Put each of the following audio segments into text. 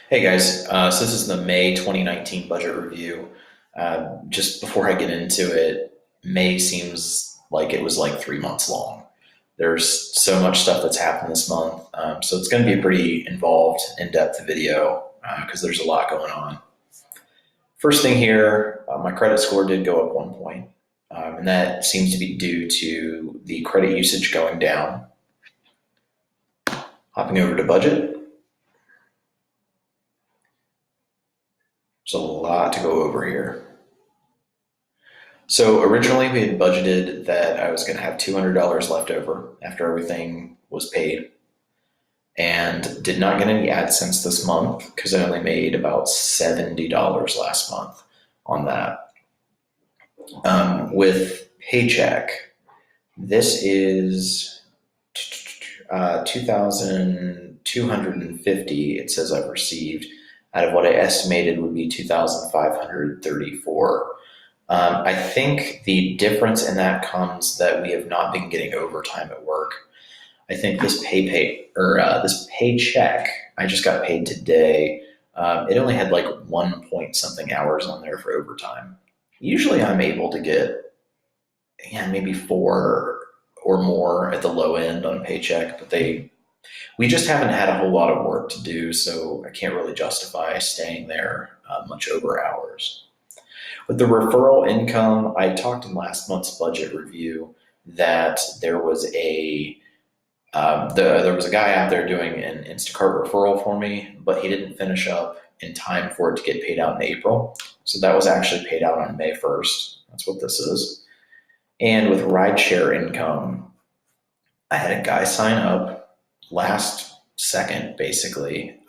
Hey guys, so this is the May 2019 budget review. Just before I get into it, May seems like it was like 3 months long. There's so much stuff that's happened this month, so it's going to be a pretty involved, in-depth video because there's a lot going on. First thing here, my credit score did go up 1 point, and that seems to be due to the credit usage going down. Hopping over to budget, there's a lot to go over here. So originally we had budgeted that I was going to have $200 left over after everything was paid, and did not get any AdSense this month because I only made about $70 last month on that. With Paycheck, this is 2,250. It says I've received out of what I estimated would be 2,534. I think the difference in that comes that we have not been getting overtime at work. I think this this paycheck I just got paid today. It only had like 1 point something hours on there for overtime. Usually I'm able to get maybe four or more at the low end on a paycheck, but we just haven't had a whole lot of work to do, so I can't really justify staying there much over hours. With the referral income, I talked in last month's budget review that there was a guy out there doing an Instacart referral for me, but he didn't finish up in time for it to get paid out in April. So that was actually paid out on May 1st. That's what this is. And with rideshare income, I had a guy sign up last second, basically,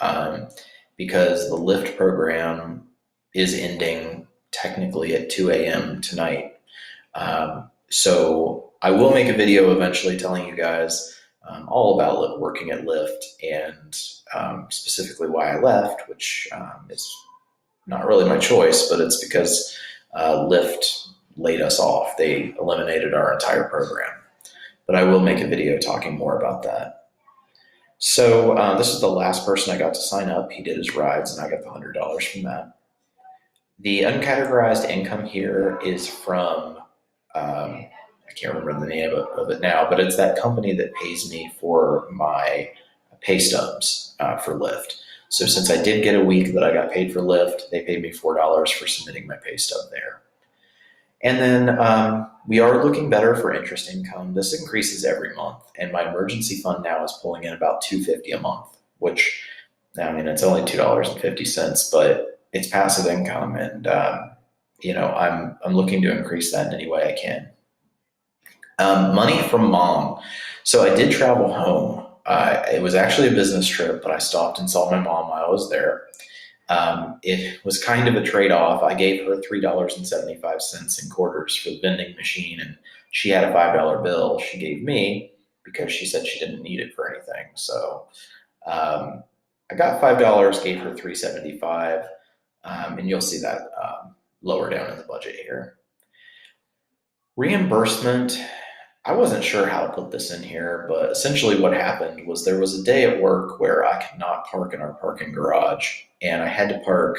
because the Lyft program is ending technically at 2 a.m. tonight. So I will make a video eventually telling you guys all about working at Lyft and specifically why I left, which is not really my choice, but it's because Lyft laid us off. They eliminated our entire program. But I will make a video talking more about that. So this is the last person I got to sign up. He did his rides, and I got the $100 from that. The uncategorized income here is from, I can't remember the name of it now, but it's that company that pays me for my pay stubs for Lyft. So since I did get a week that I got paid for Lyft, they paid me $4 for submitting my pay stub there. And then we are looking better for interest income. This increases every month, and my emergency fund now is pulling in about $250 a month, which, I mean, it's only $2.50, but it's passive income, and I'm looking to increase that in any way I can. Money from mom. So I did travel home. It was actually a business trip, but I stopped and saw my mom while I was there. It was kind of a trade-off. I gave her $3.75 in quarters for the vending machine, and she had a $5 bill she gave me because she said she didn't need it for anything. So I got $5, gave her $3.75, and you'll see that lower down in the budget here. Reimbursement. I wasn't sure how to put this in here, but essentially what happened was there was a day at work where I could not park in our parking garage, and I had to park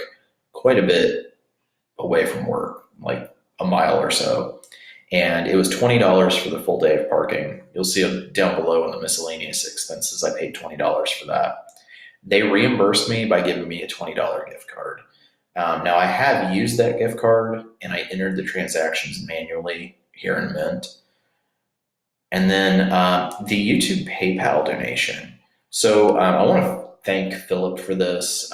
quite a bit away from work, like a mile or so. And it was $20 for the full day of parking. You'll see it down below in the miscellaneous expenses. I paid $20 for that. They reimbursed me by giving me a $20 gift card. Now I have used that gift card, and I entered the transactions manually here in Mint. And then the YouTube PayPal donation. So I want to thank Philip for this.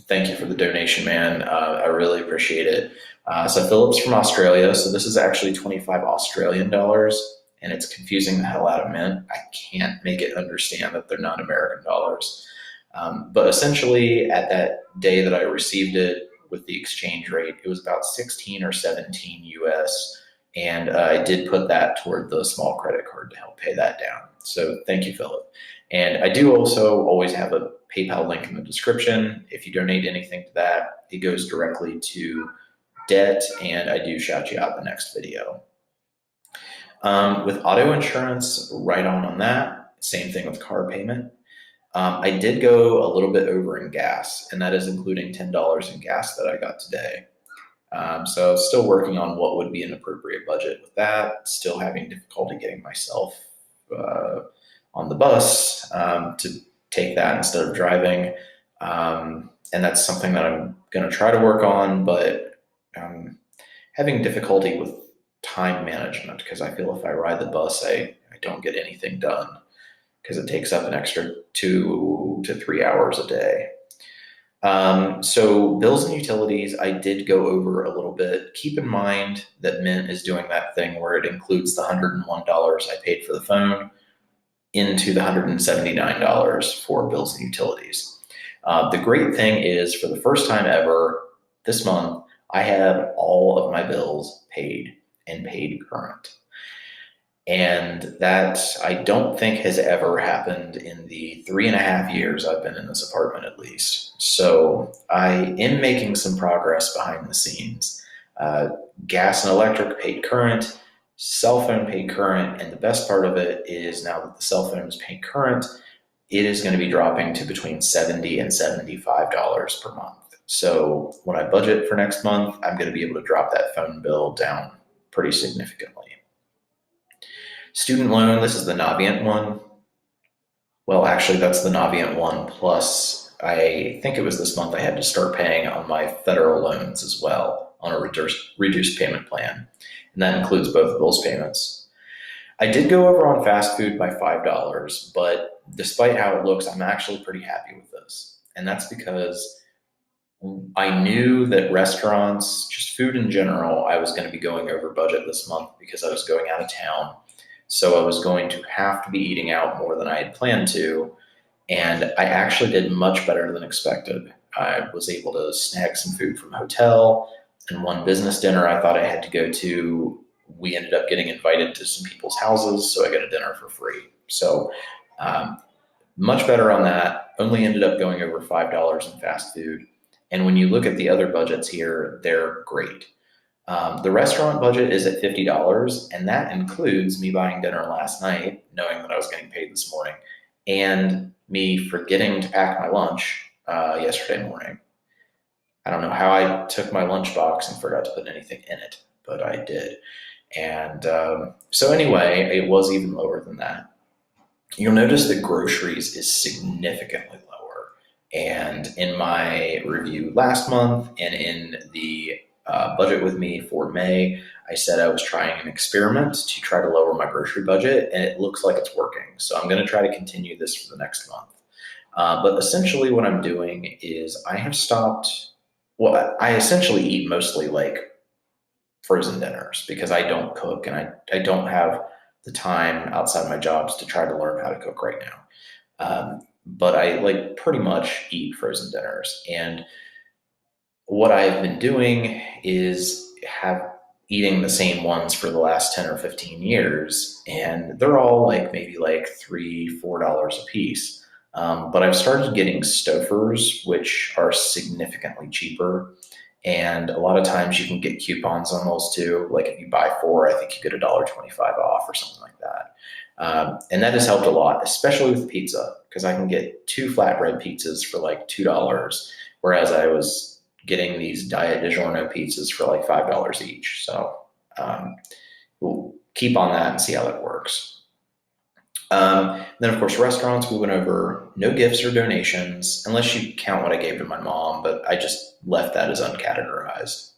Thank you for the donation, man. I really appreciate it. So Philip's from Australia. So this is actually 25 Australian dollars, and it's confusing the hell out of Mint. I can't make it understand that they're not American dollars. But essentially at that day that I received it with the exchange rate, it was about 16 or 17 US. And I did put that toward the small credit card to help pay that down. So thank you, Philip. And I do also always have a PayPal link in the description. If you donate anything to that, it goes directly to debt, and I do shout you out in the next video. With auto insurance, right on that. Same thing with car payment. I did go a little bit over in gas, and that is including $10 in gas that I got today. So still working on what would be an appropriate budget with that. Still having difficulty getting myself uh, on the bus to take that instead of driving. And that's something that I'm going to try to work on, but having difficulty with time management because I feel if I ride the bus, I don't get anything done because it takes up an extra 2 to 3 hours a day. So bills and utilities, I did go over a little bit. Keep in mind that Mint is doing that thing where it includes the $101 I paid for the phone into the $179 for bills and utilities. The great thing is for the first time ever this month, I had all of my bills paid and paid current. And that I don't think has ever happened in the 3.5 years I've been in this apartment, at least. So I am making some progress behind the scenes. Uh, Gas and electric paid current, cell phone paid current, and the best part of it is now that the cell phone is paid current, it is going to be dropping to between $70 and $75 per month. So when I budget for next month, I'm going to be able to drop that phone bill down pretty significantly. Student loan, this is the Navient one. Well, actually, that's the Navient one plus I think it was this month I had to start paying on my federal loans as well on a reduced payment plan. And that includes both bills payments. I did go over on fast food by $5, but despite how it looks, I'm actually pretty happy with this. And that's because I knew that restaurants, just food in general, I was going to be going over budget this month because I was going out of town. So I was going to have to be eating out more than I had planned to. And I actually did much better than expected. I was able to snag some food from a hotel, and one business dinner I thought I had to go to, we ended up getting invited to some people's houses, so I got a dinner for free. So much better on that. Only ended up going over $5 in fast food. And when you look at the other budgets here, they're great. The restaurant budget is at $50, and that includes me buying dinner last night, knowing that I was getting paid this morning, and me forgetting to pack my lunch yesterday morning. I don't know how I took my lunchbox and forgot to put anything in it, but I did. And so anyway, it was even lower than that. You'll notice that groceries is significantly lower. And in my review last month and in the budget with me for May, I said I was trying an experiment to try to lower my grocery budget, and it looks like it's working. So I'm going to try to continue this for the next month. But essentially what I'm doing is I have stopped, well, I essentially eat mostly like frozen dinners because I don't cook and I don't have the time outside my jobs to try to learn how to cook right now. But I like pretty much eat frozen dinners. And what I've been doing is have eating the same ones for the last 10 or 15 years. And they're all like maybe like $3, $4 a piece. But I've started getting Stofers, which are significantly cheaper. And a lot of times you can get coupons on those too. Like if you buy four, I think you get $1.25 off or something like that. And that has helped a lot, especially with pizza, because I can get two flatbread pizzas for like $2, whereas I was getting these Diet DiGiorno pizzas for like $5 each. So we'll keep on that and see how that works. Then, of course, restaurants, we went over no gifts or donations, unless you count what I gave to my mom, but I just left that as uncategorized.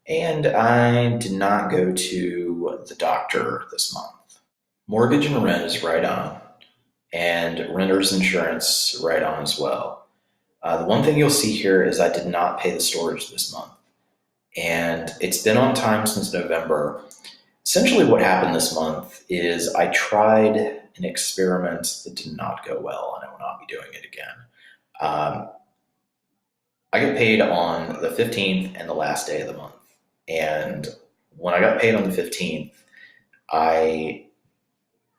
And I did not go to the doctor this month. Mortgage and rent is right on, and renter's insurance right on as well. The one thing you'll see here is I did not pay the storage this month, and it's been on time since November. Essentially what happened this month is I tried an experiment that did not go well, and I will not be doing it again. I get paid on the 15th and the last day of the month. And when I got paid on the 15th, I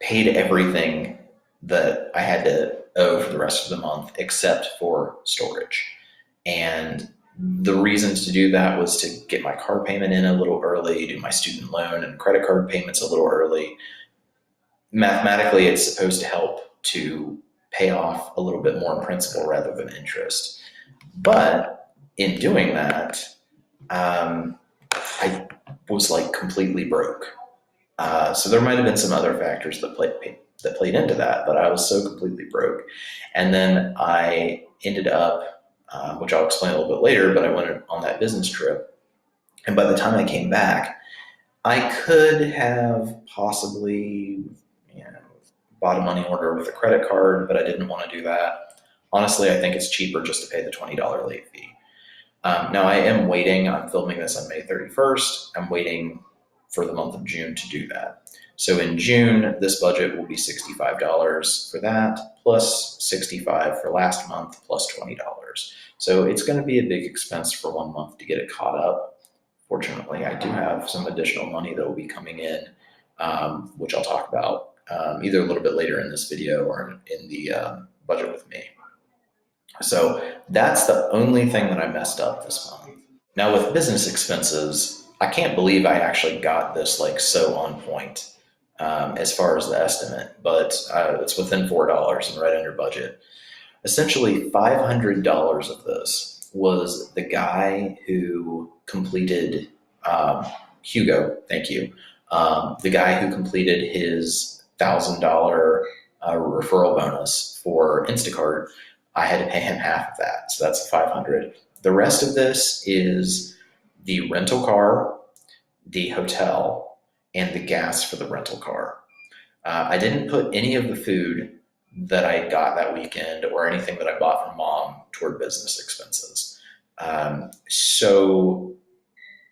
paid everything that I had to owe for the rest of the month except for storage. And the reasons to do that was to get my car payment in a little early, do my student loan and credit card payments a little early. Mathematically, it's supposed to help to pay off a little bit more in principal rather than interest. But in doing that, I was like completely broke. So there might have been some other factors that played into that, but I was so completely broke. And then I ended up, which I'll explain a little bit later, but I went on that business trip. And by the time I came back, I could have possibly, you know, bought a money order with a credit card, but I didn't want to do that. Honestly, I think it's cheaper just to pay the $20 late fee. Now I am waiting. I'm filming this on May 31st. I'm waiting for the month of June to do that. So in June, this budget will be $65 for that, plus $65 for last month, plus $20. So it's going to be a big expense for 1 month to get it caught up. Fortunately, I do have some additional money that will be coming in, which I'll talk about either a little bit later in this video or in the budget with me. So that's the only thing that I messed up this month. Now with business expenses, I can't believe I actually got this like so on point as far as the estimate, but it's within $4 and right under budget. Essentially, $500 of this was the guy who completed Hugo. Thank you. The guy who completed his $1,000 referral bonus for Instacart. I had to pay him half of that, so that's $500. The rest of this is the rental car, the hotel, and the gas for the rental car. I didn't put any of the food that I got that weekend or anything that I bought from mom toward business expenses. So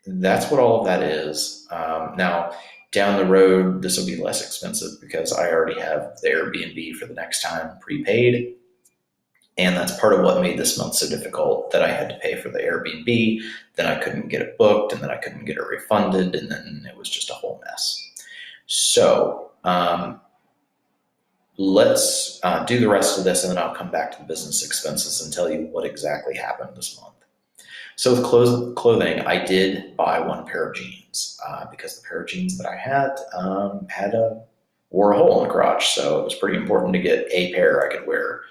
that's what all of that is. Now, down the road, this will be less expensive because I already have the Airbnb for the next time prepaid. And that's part of what made this month so difficult, that I had to pay for the Airbnb, then I couldn't get it booked, and then I couldn't get it refunded, and then it was just a whole mess. So let's do the rest of this, and then I'll come back to the business expenses and tell you what exactly happened this month. So with clothing, I did buy one pair of jeans because the pair of jeans that I had wore a hole in the crotch, so it was pretty important to get a pair I could wear.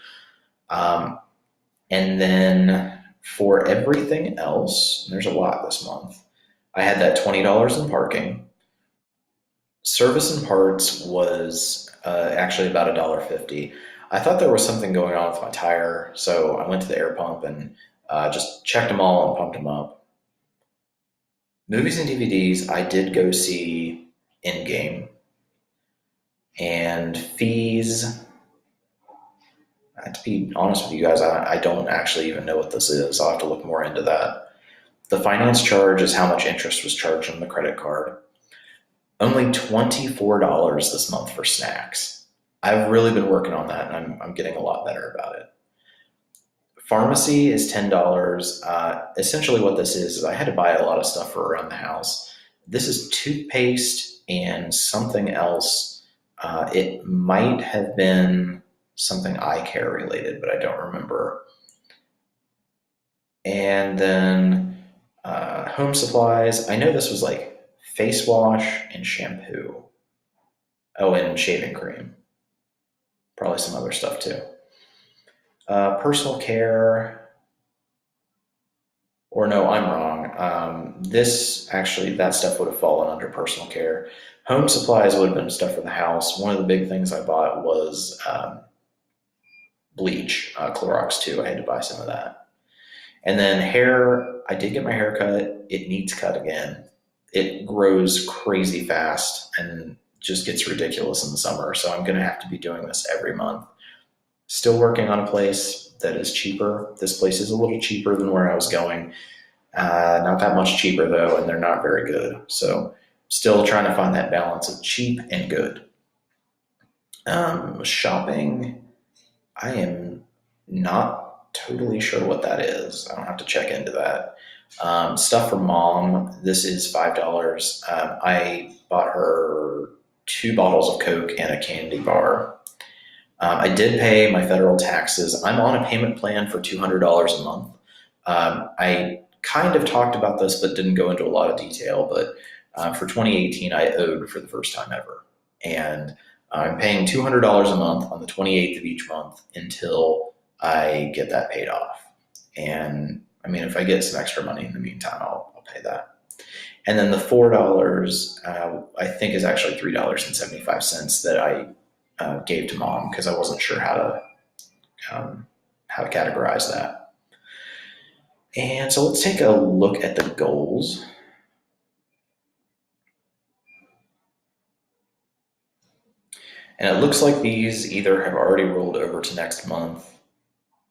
And then for everything else, there's a lot this month. I had that $20 in parking. Service and parts was actually about $1.50. I thought there was something going on with my tire, so I went to the air pump and just checked them all and pumped them up. Movies and DVDs, I did go see Endgame. And fees, to be honest with you guys, I don't actually even know what this is. I'll have to look more into that. The finance charge is how much interest was charged on the credit card. Only $24 this month for snacks. I've really been working on that, and I'm getting a lot better about it. Pharmacy is $10. Essentially what this is I had to buy a lot of stuff for around the house. This is toothpaste and something else. It might have been something eye care related, but I don't remember. And then home supplies. I know this was like face wash and shampoo. Oh, and shaving cream. Probably some other stuff too. Personal care. Or no, I'm wrong. That stuff would have fallen under personal care. Home supplies would have been stuff for the house. One of the big things I bought was bleach, Clorox too. I had to buy some of that. And then hair, I did get my hair cut. It needs cut again. It grows crazy fast and just gets ridiculous in the summer. So I'm going to have to be doing this every month. Still working on a place that is cheaper. This place is a little cheaper than where I was going. Not that much cheaper though, and they're not very good. So still trying to find that balance of cheap and good. Shopping, I am not totally sure what that is. I don't have to check into that. Stuff for mom, this is $5. I bought her 2 bottles of Coke and a candy bar. I did pay my federal taxes. I'm on a payment plan for $200 a month. I kind of talked about this, but didn't go into a lot of detail. But for 2018, I owed for the first time ever. And I'm paying $200 a month on the 28th of each month until I get that paid off. And I mean, if I get some extra money in the meantime, I'll pay that. And then the $4, I think, is actually $3.75 that I gave to mom because I wasn't sure how to categorize that. And so let's take a look at the goals. And it looks like these either have already rolled over to next month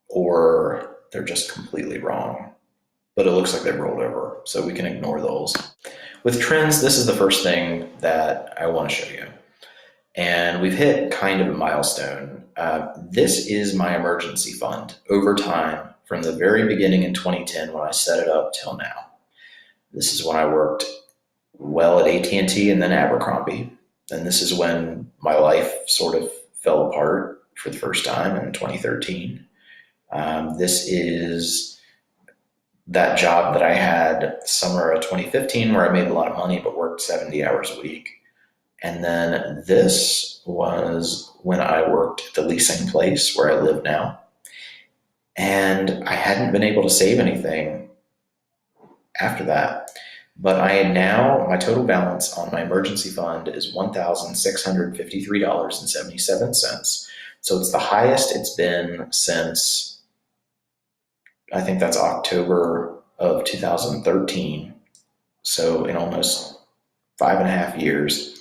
or they're just completely wrong. But it looks like they've rolled over, so we can ignore those. With trends, this is the first thing that I want to show you. And we've hit kind of a milestone. This is my emergency fund over time from the very beginning in 2010 when I set it up till now. This is when I worked well at AT&T and then Abercrombie. And this is when my life sort of fell apart for the first time in 2013. This is that job that I had summer of 2015 where I made a lot of money but worked 70 hours a week. And then this was when I worked at the leasing place where I live now. And I hadn't been able to save anything after that. But my total balance on my emergency fund is $1,653.77. So it's the highest it's been since, I think that's October of 2013. So in almost 5.5 years.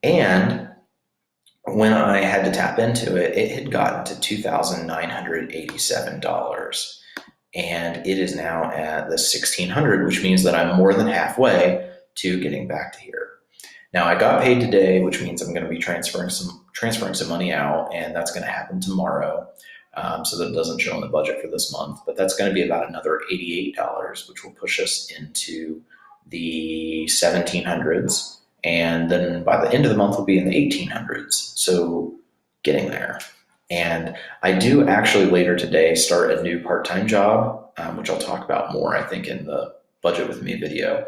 And when I had to tap into it, it had gotten to $2,987. And it is now at the $1,600, which means that I'm more than halfway to getting back to here. Now, I got paid today, which means I'm going to be transferring some money out, and that's going to happen tomorrow. So that it doesn't show in the budget for this month, but that's going to be about another $88, which will push us into the 1700s. And then by the end of the month, we'll be in the 1800s. So getting there. And I do actually later today start a new part-time job, which I'll talk about more, I think, in the Budget With Me video.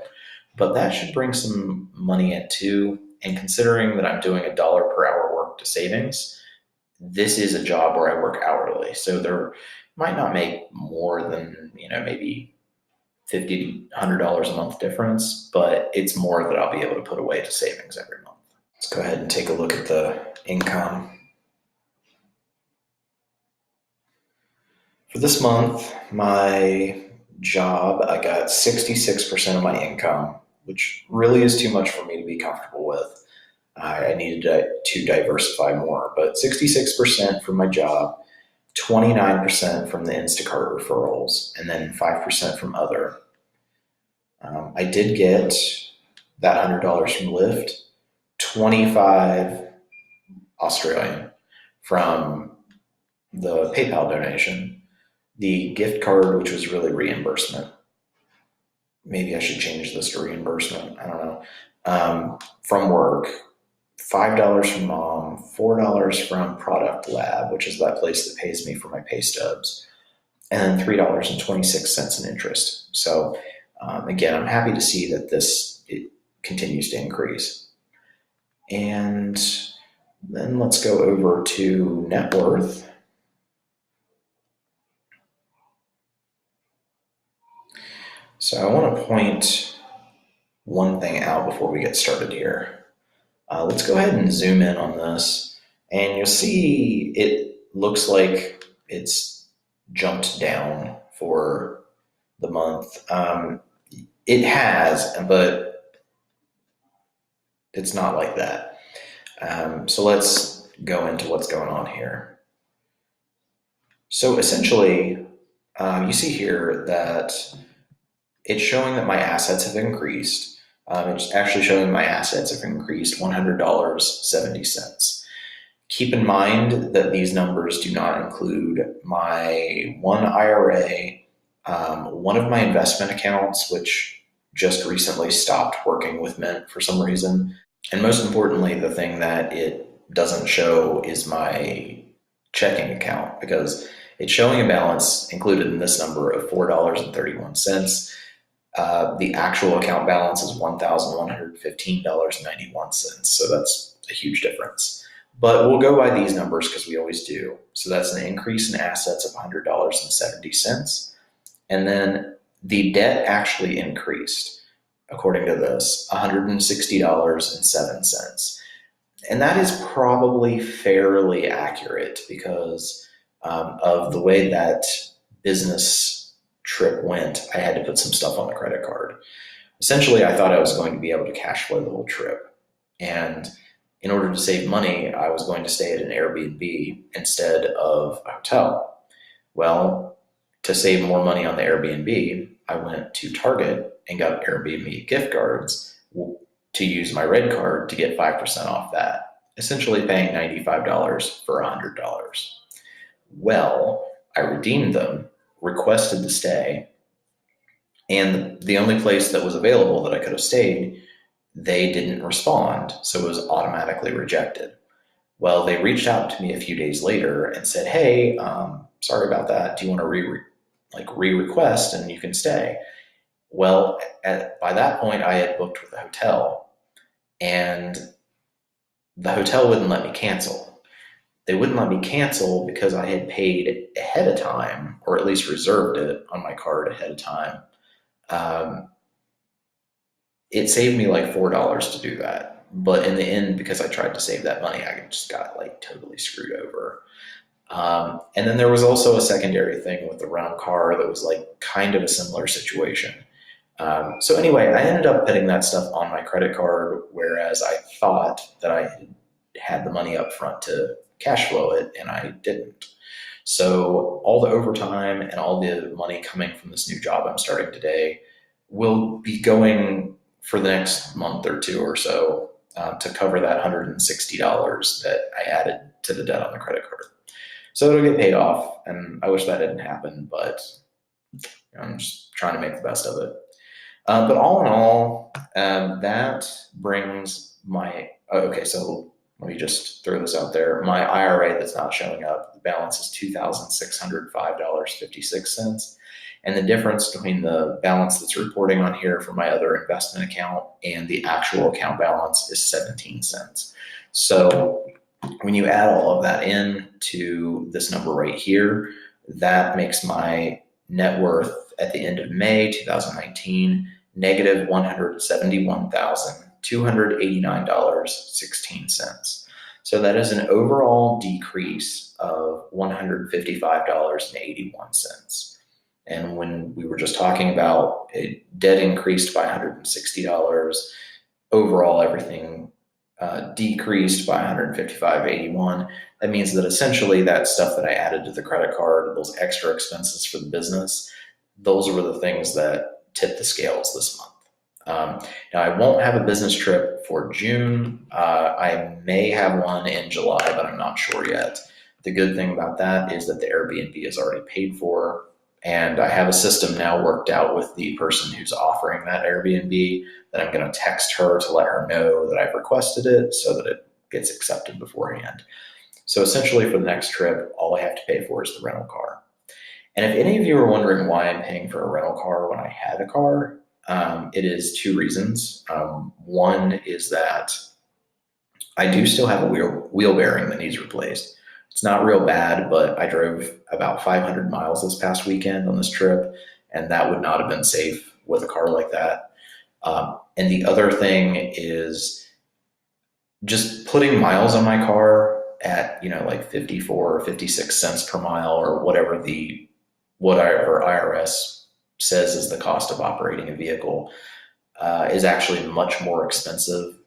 But that should bring some money in too. And considering that I'm doing $1 per hour work to savings, this is a job where I work hourly. So there might not make more than, maybe $50 to $100 a month difference, but it's more that I'll be able to put away to savings every month. Let's go ahead and take a look at the income. For this month, my job, I got 66% of my income, which really is too much for me to be comfortable with. I needed to diversify more, but 66% from my job, 29% from the Instacart referrals, and then 5% from other. I did get that $100 from Lyft, 25 Australian from the PayPal donation. The gift card, which was really reimbursement. Maybe I should change this to reimbursement. I don't know. From work, $5 from mom, $4 from Product Lab, which is that place that pays me for my pay stubs, and then $3.26 in interest. So again, I'm happy to see that it continues to increase. And then let's go over to net worth. So I want to point one thing out before we get started here. Let's go ahead and zoom in on this, and you'll see it looks like it's jumped down for the month. It has, but it's not like that. So let's go into what's going on here. So essentially, you see here that it's showing that my assets have increased. It's actually showing my assets have increased $100.70. Keep in mind that these numbers do not include my one IRA, one of my investment accounts, which just recently stopped working with Mint for some reason. And most importantly, the thing that it doesn't show is my checking account, because it's showing a balance included in this number of $4.31. The actual account balance is $1,115.91. So that's a huge difference. But we'll go by these numbers because we always do. So that's an increase in assets of $100.70. And then the debt actually increased, according to this, $160.07. And that is probably fairly accurate because of the way that business trip went. I had to put some stuff on the credit card. Essentially, I thought I was going to be able to cash flow the whole trip. And in order to save money, I was going to stay at an Airbnb instead of a hotel. Well, to save more money on the Airbnb, I went to Target and got Airbnb gift cards to use my red card to get 5% off that, essentially paying $95 for $100. Well, I redeemed them, requested to stay, and the only place that was available that I could have stayed, they didn't respond, so it was automatically rejected. Well, they reached out to me a few days later and said, "Hey, sorry about that. Do you want to re-request and you can stay?" Well, by that point, I had booked with the hotel, and the hotel wouldn't let me cancel. They wouldn't let me cancel because I had paid ahead of time, or at least reserved it on my card ahead of time. It saved me like $4 to do that. But in the end, because I tried to save that money, I just got like totally screwed over. And then there was also a secondary thing with the rental car that was like kind of a similar situation. So anyway, I ended up putting that stuff on my credit card, whereas I thought that I had the money up front to cash flow it, and I didn't. So all the overtime and all the money coming from this new job I'm starting today will be going for the next month or two or so to cover that $160 that I added to the debt on the credit card. So it'll get paid off, and I wish that didn't happen, but I'm just trying to make the best of it. But all in all, that brings my, okay, so let me just throw this out there. My IRA that's not showing up, the balance is $2,605.56. And the difference between the balance that's reporting on here for my other investment account and the actual account balance is 17 cents. So when you add all of that in to this number right here, that makes my net worth at the end of May 2019 negative $171,289.16. So that is an overall decrease of $155.81. And when we were just talking about debt increased by $160, overall everything decreased by $155.81. That means that essentially that stuff that I added to the credit card, those extra expenses for the business, those were the things that tipped the scales this month. Now I won't have a business trip for June. I may have one in July, but I'm not sure yet. The good thing about that is that the Airbnb is already paid for, and I have a system now worked out with the person who's offering that Airbnb that I'm going to text her to let her know that I've requested it so that it gets accepted beforehand. So essentially for the next trip, all I have to pay for is the rental car. And if any of you are wondering why I'm paying for a rental car when I had a car, it is two reasons. One is that I do still have a wheel bearing that needs replaced. It's not real bad, but I drove about 500 miles this past weekend on this trip, and that would not have been safe with a car like that. And the other thing is just putting miles on my car at, like 54 or 56 cents per mile or whatever IRS says is the cost of operating a vehicle is actually much more expensive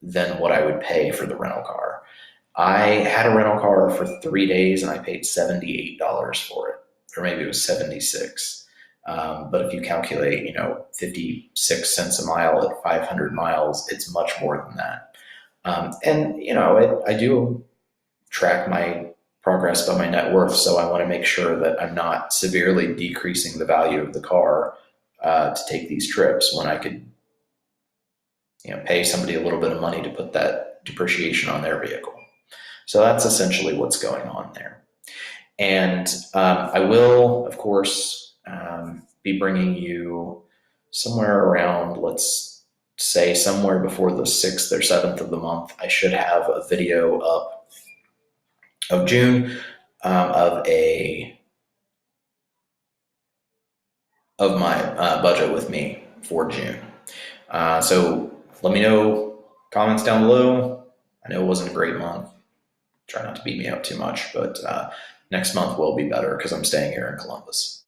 than what I would pay for the rental car. I had a rental car for 3 days and I paid $78 for it, or maybe it was 76. But if you calculate, 56 cents a mile at 500 miles, it's much more than that. And I do track my progress by my net worth, so I want to make sure that I'm not severely decreasing the value of the car to take these trips when I could, pay somebody a little bit of money to put that depreciation on their vehicle. So that's essentially what's going on there. And I will, of course, be bringing you somewhere around, let's say somewhere before the 6th or 7th of the month, I should have a video up of June, of a of my budget with me for June. So let me know, comments down below. I know it wasn't a great month. Try not to beat me up too much, but next month will be better because I'm staying here in Columbus.